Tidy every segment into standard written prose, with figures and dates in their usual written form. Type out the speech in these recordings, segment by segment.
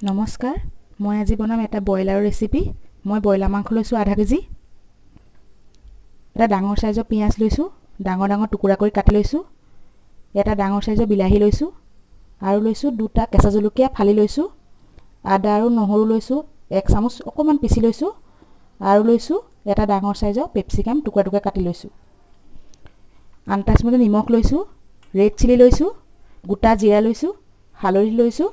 নমস্কাৰ মই আজি বনাম এটা বয়লাৰ ৰেচিপি মই বয়লাৰ মাংস লৈছো আধা কেজি এটা ডাঙৰ সাইজৰ পিয়াজ লৈছো ডাঙৰ ডাঙৰ টুকুৰা কৰি কাটি লৈছো এটা ডাঙৰ সাইজৰ বিলাহী লৈছো আৰু লৈছো দুটা কেঁচা জলকীয়া ফালি লৈছো আদা আৰু নহৰু লৈছো এক চামুচ অকমান পিছি লৈছো আৰু লৈছো এটা ডাঙৰ সাইজৰ পেপচিকাম টুকুৰা টুকুৰা কাটি লৈছো আন্তাজমতে নিমখ লৈছো ৰেড চিলি লৈছো গোটা জিৰা লৈছো হালধি লৈছো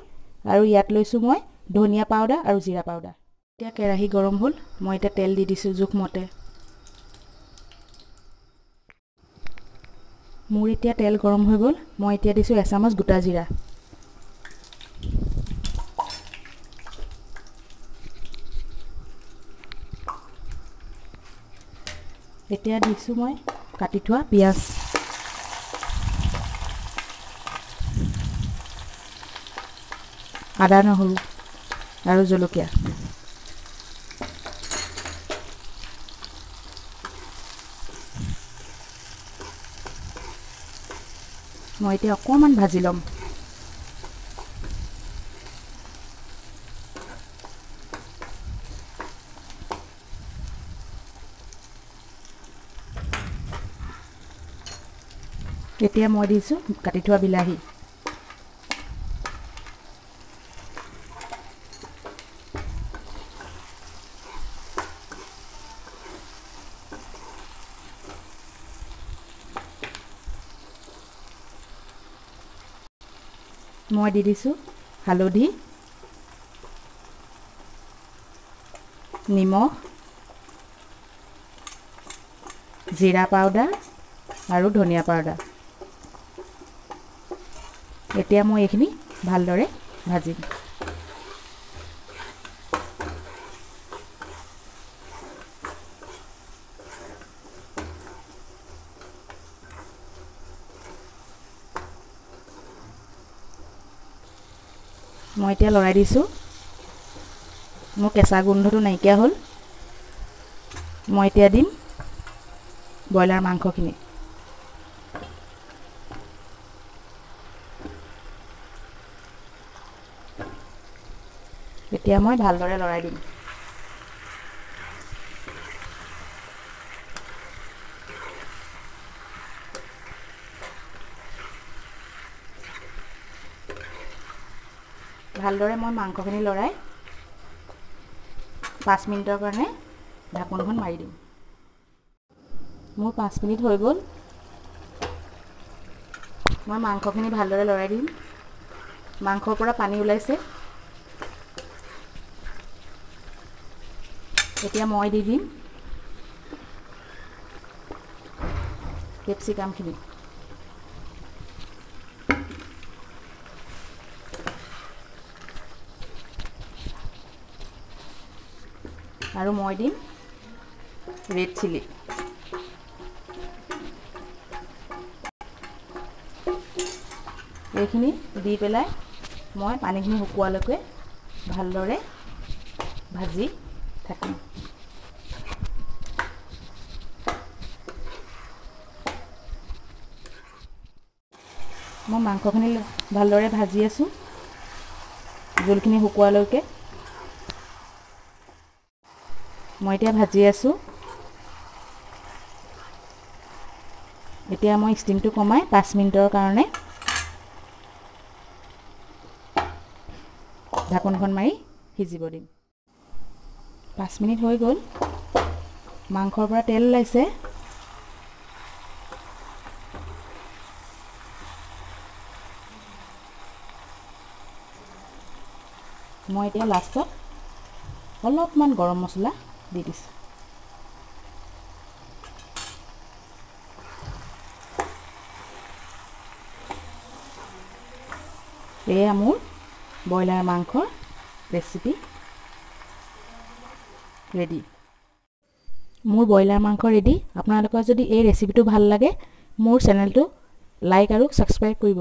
আৰু ইয়াত লৈছো মই ধনিয়া পাউডাৰ আৰু জিৰা পাউডাৰ এতিয়া কেৰাহী গৰম হ'ল মই এটা তেল দি দিছো জোখমতে মোৰ এতিয়া তেল গৰম হৈ গ'ল মই এতিয়া দিছো এচামুচ গোটা জিৰা এতিয়া দিছো মই কাটি থোৱা পিয়াজ আদা নহৰু আৰু জলকীয়া মই এতিয়া অকমান ভাজি লম এতিয়া মই দিছো কাটি থোৱা বিলাহী মই দি দিছো হালধি নিমখ জিৰা পাউডাৰ আৰু ধনিয়া পাউডাৰ এতিয়া মই এইখিনি ভালদৰে ভাজিম মই এতিয়া লৰাই দিছো মোৰ কেঁচা গোন্ধটো নাইকিয়া হ'ল মই এতিয়া দিম বয়লাৰ মাংসখিনি এতিয়া মই ভালদৰে লৰাই দিম ভালদৰে মই মাংসখিনি লৰাই 5 মিনিটৰ কাৰণে ঢাকনখন মাৰি দিম মোৰ 5 মিনিট হৈ গ'ল মই মাংসখিনি ভালদৰে লৰাই দিম মাংসৰ পৰা পানী ওলাইছে এতিয়া মই দি দিম কেপচিকামখিনি আৰু মই দিম ৰেড চিলি এইখিনি দি পেলাই মই পানীখিনি শুকুৱালৈকে ভালদৰে ভাজি থাকিম মই মাংসখিনি ভালদৰে ভাজি আছো জোলখিনি শুকুৱালৈকে মই এতিয়া ভাজি আছো এতিয়া মই ষ্টিমটো কমাই 5 মিনিটৰ কাৰণে ঢাকনখন মাৰি সিজিব দিম 5 মিনিট হৈ গ'ল মাংসৰ পৰা তেল ওলাইছে মই এতিয়া লাষ্টত অলপমান গৰম মছলা দি দিছো এয়া মোৰ বয়লাৰ মাংসৰ ৰেচিপি ৰেডি মোৰ বয়লাৰ মাংস ৰেডি আপোনালোকৰ যদি এই ৰেচিপিটো ভাল লাগে মোৰ চেনেলটো লাইক আৰু সাবস্ক্ৰাইব কৰিব